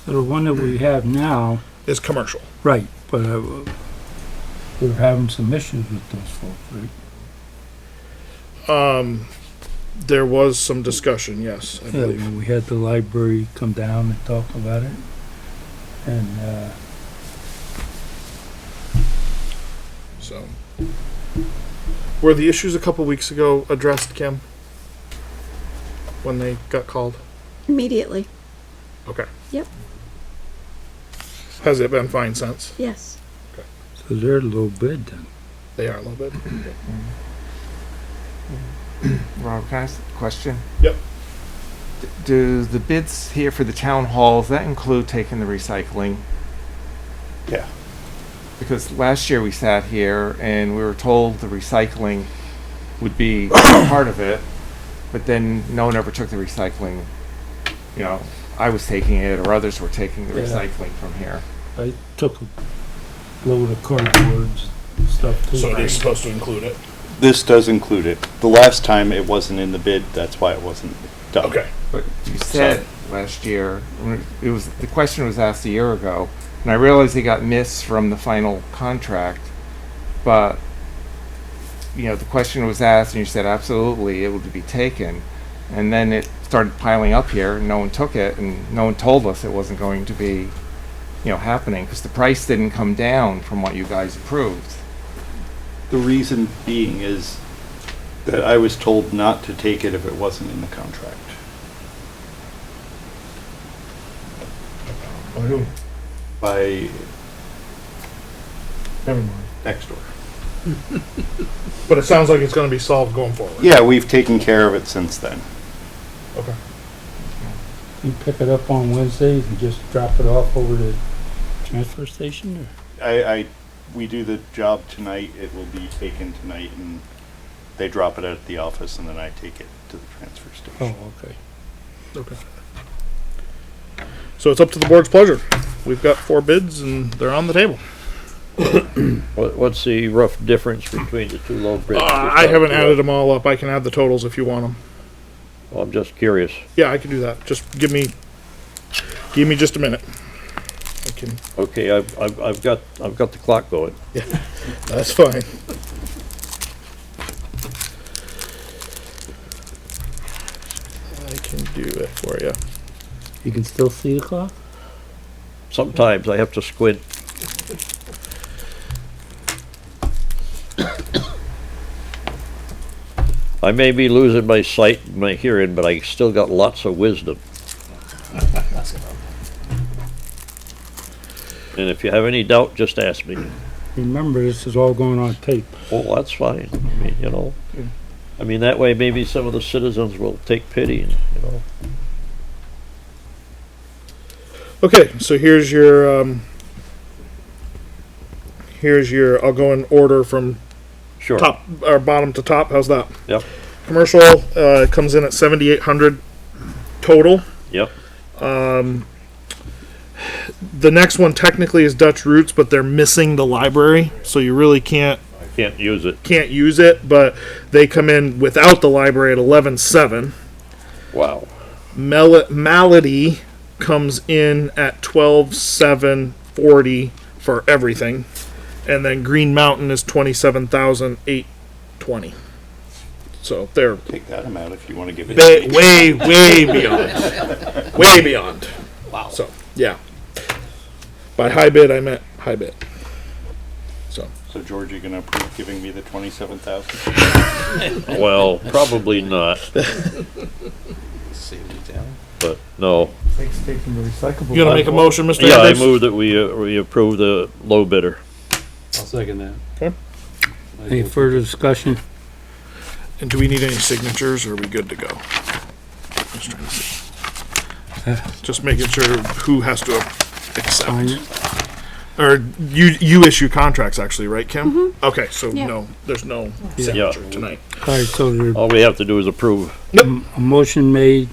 [SPEAKER 1] So the one that we have now,
[SPEAKER 2] Is commercial.
[SPEAKER 1] right, but we're having some issues with those folks, right?
[SPEAKER 2] There was some discussion. Yes, I
[SPEAKER 1] Yeah,
[SPEAKER 2] believe.
[SPEAKER 1] when we had the library come down and talk about it. And,
[SPEAKER 2] So, were the issues a couple weeks ago addressed, Kim? When they got called?
[SPEAKER 6] Immediately.
[SPEAKER 2] Okay.
[SPEAKER 6] Yep.
[SPEAKER 2] Has it been fine since?
[SPEAKER 6] Yes.
[SPEAKER 1] so they're a low bid then.
[SPEAKER 2] They are a little bit.
[SPEAKER 10] Rob, can I ask a question?
[SPEAKER 2] Yep.
[SPEAKER 10] Do the bids here for the town halls, that include taking the recycling?
[SPEAKER 8] Yeah.
[SPEAKER 10] Because last year we sat here and we were told the recycling would be part of it, but then no one ever took the recycling. You know, I was taking it or others were taking the
[SPEAKER 1] Yeah.
[SPEAKER 10] recycling from here.
[SPEAKER 1] I took a load of cardboards and stuff too.
[SPEAKER 2] So they're supposed to include it.
[SPEAKER 8] This does include it. The last time it wasn't in the bid, that's why it wasn't done.
[SPEAKER 2] Okay.
[SPEAKER 10] But you said last year, it was, the question was asked a year ago, and I realized it got missed from the final contract, but, you know, the question was asked and you said absolutely it would be taken. And then it started piling up here and no one took it and no one told us it wasn't going to be, you know, happening because the price didn't come down from what you guys approved.
[SPEAKER 8] The reason being is that I was told not to take it if it wasn't in the contract.
[SPEAKER 9] By who?
[SPEAKER 8] By
[SPEAKER 9] Never mind.
[SPEAKER 8] next door.
[SPEAKER 2] But it sounds like it's going to be solved going forward.
[SPEAKER 8] Yeah, we've taken care of it since then.
[SPEAKER 2] Okay.
[SPEAKER 1] You pick it up on Wednesdays and just drop it off over to transfer station, or?
[SPEAKER 8] We do the job tonight, it will be taken tonight, and they drop it at the office, and then I take it to the transfer station.
[SPEAKER 1] Oh, okay.
[SPEAKER 2] Okay. So it's up to the board's pleasure. We've got 4 bids and they're on the table.
[SPEAKER 3] What's the rough difference between the two low bids?
[SPEAKER 2] I haven't added them all up. I can add the totals if you want them.
[SPEAKER 3] Well, I'm just curious.
[SPEAKER 2] Yeah, I can do that. Just give me just a minute. I can.
[SPEAKER 3] Okay, I've got the clock going.
[SPEAKER 2] That's fine. I can do it for you.
[SPEAKER 1] You can still see the clock?
[SPEAKER 3] Sometimes I have to squint. I may be losing my sight and my hearing, but I still got lots of wisdom. And if you have any doubt, just ask me.
[SPEAKER 1] Remember, this is all going on tape.
[SPEAKER 3] Oh, that's fine. I mean, you know. I mean, that way maybe some of the citizens will take pity, and, you know.
[SPEAKER 2] Okay, so here's your I'll go in order from
[SPEAKER 3] Sure.
[SPEAKER 2] top or bottom to top. How's that?
[SPEAKER 3] Yep.
[SPEAKER 2] Commercial comes in at 7,800 total.
[SPEAKER 3] Yep.
[SPEAKER 2] The next one technically is Dutch Roots, but they're missing the library, so you really can't
[SPEAKER 3] use it.
[SPEAKER 2] use it. But they come in without the library at 11,700.
[SPEAKER 3] Wow.
[SPEAKER 2] Malady comes in at 12,740 for everything, and then Green Mountain is 27,820. So they're
[SPEAKER 8] Take that amount if you want to give it.
[SPEAKER 2] way beyond, way beyond.
[SPEAKER 8] Wow.
[SPEAKER 2] So yeah, by high bid I meant high bid. So
[SPEAKER 8] George, you gonna approve giving me the 27,000?
[SPEAKER 3] Well, probably not,
[SPEAKER 4] Save it down.
[SPEAKER 3] but no.
[SPEAKER 9] Takes taking the recyclable.
[SPEAKER 2] you gonna make a motion, Mr.
[SPEAKER 3] Yeah, I
[SPEAKER 2] Anders?
[SPEAKER 3] move that we approve the low bidder.
[SPEAKER 11] I'll second that.
[SPEAKER 2] Okay.
[SPEAKER 1] Any further discussion?
[SPEAKER 2] And do we need any signatures, or are we good to go? Just trying to see. Just making sure who has to
[SPEAKER 1] Sign
[SPEAKER 2] accept.
[SPEAKER 1] it?
[SPEAKER 2] Or you issue contracts actually, right, Kim? Okay, so
[SPEAKER 6] Yeah.
[SPEAKER 2] no, there's no
[SPEAKER 3] Yeah.
[SPEAKER 2] signature tonight.
[SPEAKER 1] All right, so there,
[SPEAKER 3] All we have to do is approve.
[SPEAKER 1] a motion made,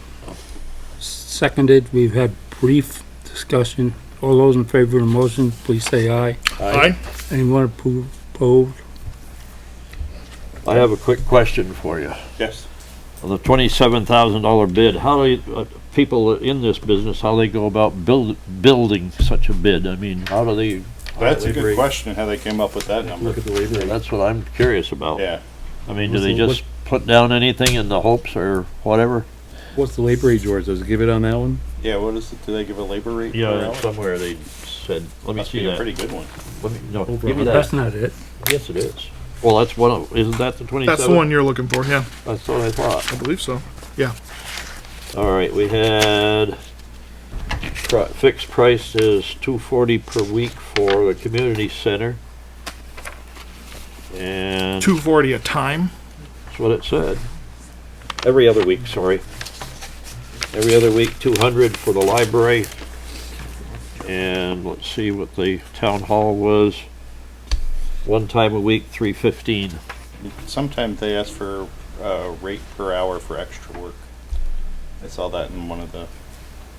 [SPEAKER 1] seconded. We've had brief discussion. All those in favor of the motion, please say aye.
[SPEAKER 2] Aye.
[SPEAKER 1] Anyone opposed?
[SPEAKER 3] I have a quick question for you.
[SPEAKER 8] Yes.
[SPEAKER 3] On the $27,000 bid, how do people in this business, how they go about building such a bid? I mean, how do they?
[SPEAKER 8] That's a
[SPEAKER 11] labor
[SPEAKER 8] good
[SPEAKER 11] rate.
[SPEAKER 8] question, how they came up with that number.
[SPEAKER 11] Look at the labor rate.
[SPEAKER 3] That's what I'm curious about.
[SPEAKER 8] Yeah.
[SPEAKER 3] I mean, do
[SPEAKER 11] What's
[SPEAKER 3] they
[SPEAKER 11] the-
[SPEAKER 3] just put down anything in the hopes or whatever?
[SPEAKER 11] What's the labor rate, George? Does it give it on that one?
[SPEAKER 8] Yeah, what is it? Do they give a labor rate per
[SPEAKER 3] Yeah,
[SPEAKER 8] hour?
[SPEAKER 3] somewhere they said, let me
[SPEAKER 8] Must
[SPEAKER 3] see
[SPEAKER 8] be a
[SPEAKER 3] that.
[SPEAKER 8] pretty good one.
[SPEAKER 3] Let me, no,
[SPEAKER 11] Over
[SPEAKER 3] give me
[SPEAKER 1] That's
[SPEAKER 3] that.
[SPEAKER 1] not it.
[SPEAKER 3] Yes, it is. Well, that's one of, isn't that the 27?
[SPEAKER 2] That's the one you're looking for, yeah.
[SPEAKER 3] That's what I thought.
[SPEAKER 2] I believe so.
[SPEAKER 3] All right, we had fixed price is $240 per week for the community center. And
[SPEAKER 2] 240 a time.
[SPEAKER 3] that's what it said. Every other week, sorry. Every other week, 200 for the library. And let's see what the town hall was. One time a week, 315.
[SPEAKER 8] Sometimes they ask for rate per hour for extra work. I saw that in one of the,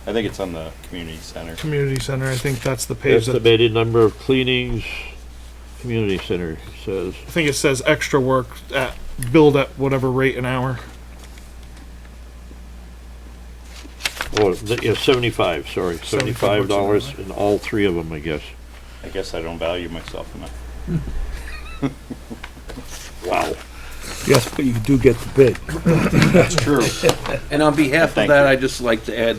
[SPEAKER 8] I think it's on the community center.
[SPEAKER 2] Community center, I think that's the page that,
[SPEAKER 3] Estimated number of cleanings, community center says.
[SPEAKER 2] I think it says extra work at, billed at whatever rate an hour.
[SPEAKER 3] Oh, yeah, 75, sorry, $75 in all three of them, I guess.
[SPEAKER 8] I guess I don't value myself enough.
[SPEAKER 3] Wow.
[SPEAKER 1] Yes, but you do get the bid.
[SPEAKER 4] That's true. And on behalf of
[SPEAKER 8] Thank
[SPEAKER 4] that,
[SPEAKER 8] you.
[SPEAKER 4] I'd just like to add,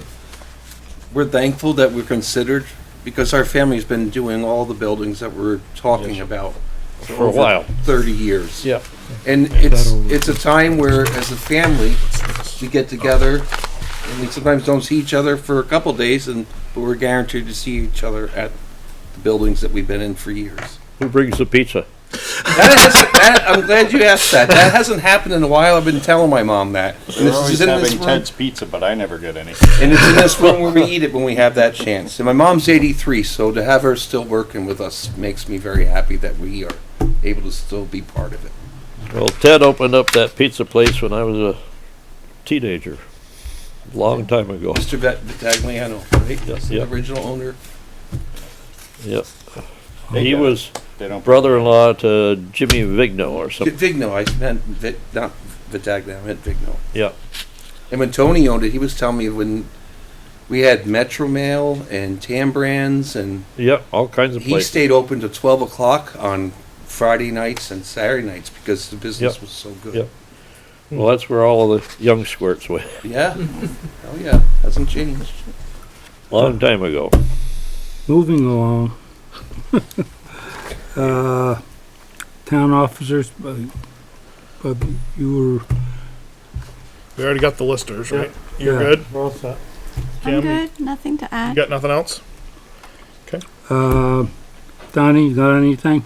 [SPEAKER 4] we're thankful that we're considered, because our family's been doing all the buildings that we're talking about
[SPEAKER 3] For a
[SPEAKER 4] over
[SPEAKER 3] while.
[SPEAKER 4] 30 years.
[SPEAKER 3] Yeah.
[SPEAKER 4] And it's a time where, as a family, we get together, and we sometimes don't see each other for a couple days, but we're guaranteed to see each other at the buildings that we've been in for years.
[SPEAKER 3] Who brings the pizza?
[SPEAKER 4] I'm glad you asked that. That hasn't happened in a while. I've been telling my mom that. And
[SPEAKER 8] We're
[SPEAKER 4] this
[SPEAKER 8] always
[SPEAKER 4] is in this
[SPEAKER 8] having
[SPEAKER 4] room.
[SPEAKER 8] Ted's Pizza, but I never get any.
[SPEAKER 4] And it's in this room where we eat it when we have that chance. And my mom's 83, so to have her still working with us makes me very happy that we are able to still be part of it.
[SPEAKER 3] Well, Ted opened up that pizza place when I was a teenager, a long time ago.
[SPEAKER 4] Mr. Vitagliano, right? That's the
[SPEAKER 3] Yep.
[SPEAKER 4] original owner.
[SPEAKER 3] Yep.
[SPEAKER 8] They
[SPEAKER 3] He
[SPEAKER 8] get it.
[SPEAKER 3] was
[SPEAKER 8] They don't.
[SPEAKER 3] brother-in-law to Jimmy Vigno or something.
[SPEAKER 4] Vigno, I meant not Vitagliano, I meant Vigno.
[SPEAKER 3] Yeah.
[SPEAKER 4] And when Tony owned it, he was telling me when we had Metro Mail and Tambrands, and
[SPEAKER 3] Yep, all kinds of
[SPEAKER 4] he
[SPEAKER 3] places.
[SPEAKER 4] stayed open to 12 o'clock on Friday nights and Saturday nights because the business
[SPEAKER 3] Yep.
[SPEAKER 4] was so good.
[SPEAKER 3] Yep. Well, that's where all of the young squirts went,
[SPEAKER 4] Yeah. Oh yeah. Hasn't changed.
[SPEAKER 3] long time ago.
[SPEAKER 1] Moving along. Town officers, but you were,
[SPEAKER 2] We already got the listers, right? You're
[SPEAKER 1] Yeah.
[SPEAKER 2] good?
[SPEAKER 9] We're all set.
[SPEAKER 6] I'm
[SPEAKER 2] Kim,
[SPEAKER 6] good, nothing to
[SPEAKER 2] You
[SPEAKER 6] add.
[SPEAKER 2] got nothing else?
[SPEAKER 1] Donnie, you got anything?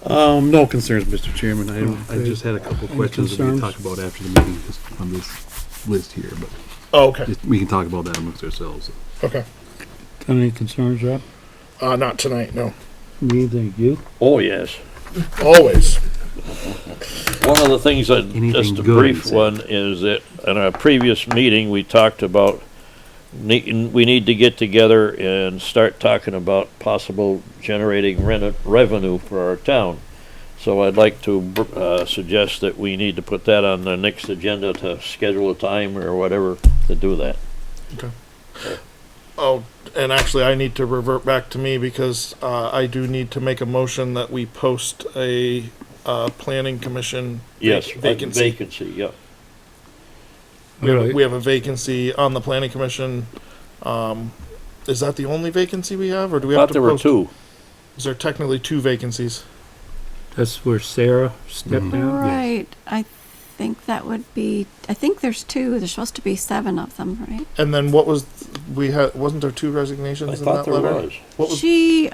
[SPEAKER 11] No concerns, Mr. Chairman. I
[SPEAKER 1] Okay.
[SPEAKER 11] just had a couple
[SPEAKER 1] Any
[SPEAKER 11] questions that we can
[SPEAKER 1] concerns?
[SPEAKER 11] talk about after the meeting, just on this list here, but
[SPEAKER 2] Oh, okay.
[SPEAKER 11] we can talk about that amongst ourselves.
[SPEAKER 2] Okay.
[SPEAKER 1] Got any concerns, Rob?
[SPEAKER 2] Not tonight, no.
[SPEAKER 1] Me either, you?
[SPEAKER 3] Oh, yes.
[SPEAKER 2] Always.
[SPEAKER 3] One of the things that,
[SPEAKER 11] Anything
[SPEAKER 3] just a
[SPEAKER 11] good,
[SPEAKER 3] brief
[SPEAKER 11] he said.
[SPEAKER 3] one, is that in our previous meeting, we talked about we need to get together and start talking about possible generating revenue for our town. So I'd like to suggest that we need to put that on the next agenda to schedule a time or whatever to do that.
[SPEAKER 2] Oh, and actually, I need to revert back to me because I do need to make a motion that we post a planning commission
[SPEAKER 3] Yes,
[SPEAKER 2] vacancy.
[SPEAKER 3] vacancy, yeah.
[SPEAKER 2] We have a vacancy on the planning commission. Is that the only vacancy we have, or do we have
[SPEAKER 3] Thought
[SPEAKER 2] to
[SPEAKER 3] there were
[SPEAKER 2] post?
[SPEAKER 3] two.
[SPEAKER 2] Is there technically two vacancies?
[SPEAKER 1] That's where Sarah stepped down?
[SPEAKER 6] Right, I think that would be, I think there's two, there's supposed to be 7 of them, right?
[SPEAKER 2] And then what was we had? Wasn't there 2 resignations
[SPEAKER 3] I
[SPEAKER 2] in
[SPEAKER 3] thought
[SPEAKER 2] that
[SPEAKER 3] there
[SPEAKER 2] letter?
[SPEAKER 3] was.
[SPEAKER 2] What was?
[SPEAKER 6] She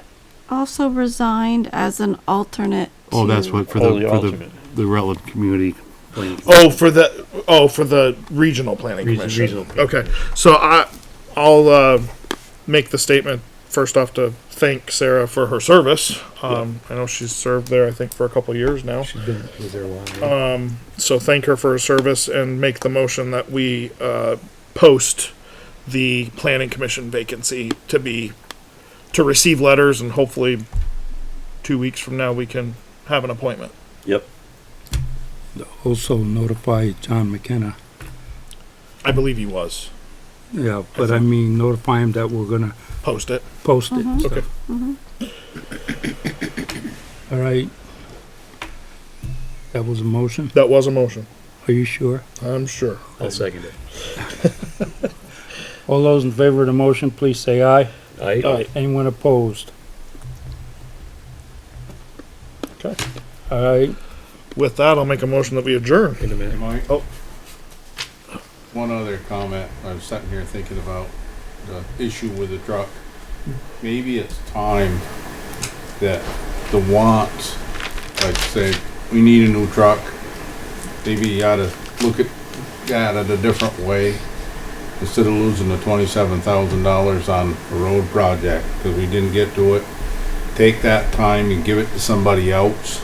[SPEAKER 6] also resigned as an alternate
[SPEAKER 11] Oh, that's
[SPEAKER 6] to-
[SPEAKER 11] what, for
[SPEAKER 3] Oh, the
[SPEAKER 11] the
[SPEAKER 3] alternate.
[SPEAKER 11] Rutland community. planning.
[SPEAKER 2] Oh, for the regional planning commission.
[SPEAKER 11] Regional planning
[SPEAKER 2] Okay, so I'll make the statement first off to thank Sarah for her service. I know she's served there, I think, for a couple years now.
[SPEAKER 11] She's been there a while.
[SPEAKER 2] So thank her for her service and make the motion that we post the planning commission vacancy to receive letters, and hopefully 2 weeks from now we can have an appointment.
[SPEAKER 3] Yep.
[SPEAKER 1] Also notify John McKenna.
[SPEAKER 2] I believe he was.
[SPEAKER 1] Yeah, but I mean, notify him that we're gonna
[SPEAKER 2] Post it.
[SPEAKER 1] post it. and
[SPEAKER 2] Okay.
[SPEAKER 1] stuff. All right. That was a motion?
[SPEAKER 2] That was a motion.
[SPEAKER 1] Are you sure?
[SPEAKER 2] I'm sure.
[SPEAKER 11] I'll second it.
[SPEAKER 1] All those in favor of the motion, please say aye.
[SPEAKER 2] Aye.
[SPEAKER 1] Anyone opposed?
[SPEAKER 2] Okay.
[SPEAKER 1] All right.
[SPEAKER 2] With that, I'll make a motion that we adjourn.
[SPEAKER 11] In a minute.
[SPEAKER 5] Mike?
[SPEAKER 2] Oh.
[SPEAKER 5] One other comment, I was sitting here thinking about the issue with the truck. Maybe it's time that the wants, like say, we need a new truck. Maybe you oughta look at that a different way. Instead of losing the $27,000 on a road project, cause we didn't get to it. Take that time and give it to somebody else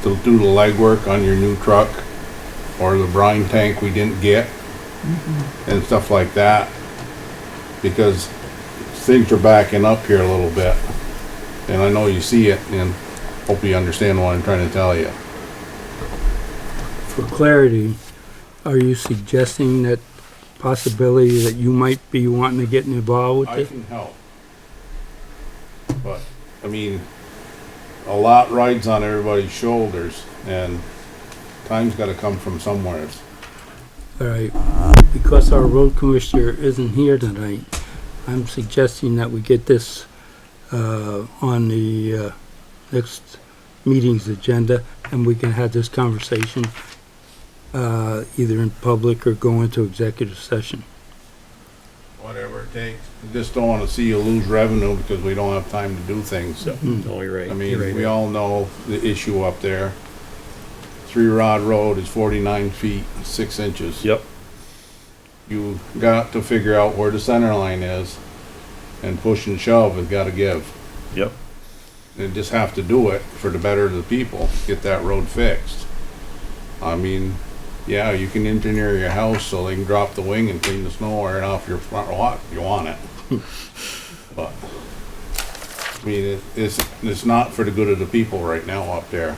[SPEAKER 5] to do the legwork on your new truck, or the brine tank we didn't get, and stuff like that, because things are backing up here a little bit, and I know you see it, and hope you understand what I'm trying to tell you.
[SPEAKER 1] For clarity, are you suggesting that possibility that you might be wanting to get involved with
[SPEAKER 5] I
[SPEAKER 1] it?
[SPEAKER 5] can help, but, I mean, a lot rides on everybody's shoulders, and time's gotta come from somewhere.
[SPEAKER 1] All right. Because our road commissioner isn't here tonight, I'm suggesting that we get this on the next meeting's agenda, and we can have this conversation either in public or go into executive session.
[SPEAKER 5] whatever it takes. We just don't wanna see you lose revenue because we don't have time to do things.
[SPEAKER 3] No, you're right.
[SPEAKER 5] I mean, we all know the issue up there. 3 Rod Road is 49 feet, 6 inches.
[SPEAKER 3] Yep.
[SPEAKER 5] You got to figure out where the center line is, and push and shove has gotta give.
[SPEAKER 3] Yep.
[SPEAKER 5] And just have to do it for the better of the people, get that road fixed. I mean, yeah, you can engineer your house so they can drop the wing and clean the snow right off your front lot if you want it. But, I mean, it's not for the good of the people right now up there.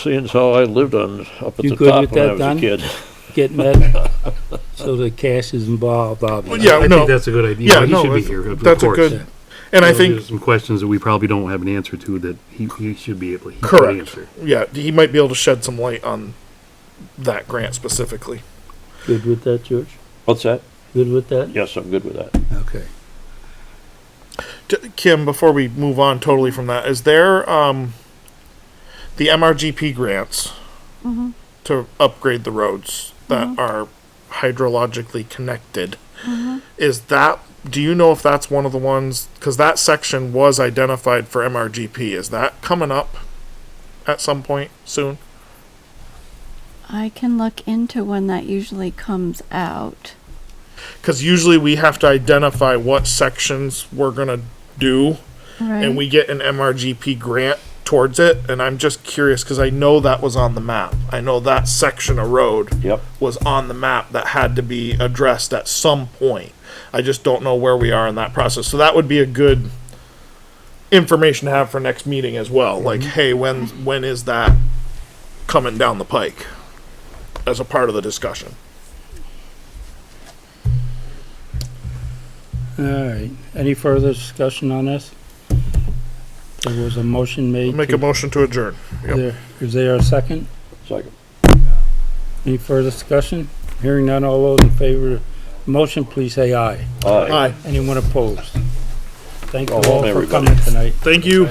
[SPEAKER 3] Seeing as how I lived up at
[SPEAKER 1] You
[SPEAKER 3] the
[SPEAKER 1] good
[SPEAKER 3] top
[SPEAKER 1] with
[SPEAKER 3] when I
[SPEAKER 1] that,
[SPEAKER 3] was
[SPEAKER 1] Don?
[SPEAKER 3] a kid.
[SPEAKER 1] Getting that, so the cash is involved, obviously.
[SPEAKER 2] Yeah,
[SPEAKER 11] I
[SPEAKER 2] no.
[SPEAKER 11] think that's a good idea.
[SPEAKER 2] Yeah,
[SPEAKER 11] He
[SPEAKER 2] no,
[SPEAKER 11] should be
[SPEAKER 2] that's-
[SPEAKER 11] here, of
[SPEAKER 2] that's a
[SPEAKER 11] course.
[SPEAKER 2] good- And I
[SPEAKER 11] There's
[SPEAKER 2] think,
[SPEAKER 11] some questions that we probably don't have an answer to that he should be able, he can
[SPEAKER 2] correct.
[SPEAKER 11] answer.
[SPEAKER 2] Yeah, he might be able to shed some light on that grant specifically.
[SPEAKER 1] Good with that, George?
[SPEAKER 3] What's that?
[SPEAKER 1] Good with that?
[SPEAKER 3] Yes, I'm good with that.
[SPEAKER 1] Okay.
[SPEAKER 2] Kim, before we move on totally from that, is there the MRGP grants to upgrade the roads that are hydrologically connected? Is that, do you know if that's one of the ones, because that section was identified for MRGP, is that coming up at some point soon?
[SPEAKER 6] I can look into when that usually comes out.
[SPEAKER 2] Because usually we have to identify what sections we're gonna do,
[SPEAKER 6] Right.
[SPEAKER 2] and we get an MRGP grant towards it, and I'm just curious, because I know that was on the map. I know that section of road
[SPEAKER 3] Yep.
[SPEAKER 2] was on the map that had to be addressed at some point. I just don't know where we are in that process. So that would be a good information to have for next meeting as well. Like, hey, when is that coming down the pike as a part of the discussion?
[SPEAKER 1] All right. Any further discussion on this? There was a motion made.
[SPEAKER 2] Make a motion to adjourn. Yep.
[SPEAKER 1] Is there a second?
[SPEAKER 3] Second.
[SPEAKER 1] Any further discussion? Hearing none, all those in favor of the motion, please say aye.
[SPEAKER 3] Aye.
[SPEAKER 2] Aye.
[SPEAKER 1] Anyone opposed? Thank you
[SPEAKER 3] Go home,
[SPEAKER 1] all for
[SPEAKER 3] everybody.
[SPEAKER 1] coming tonight.
[SPEAKER 2] Thank you.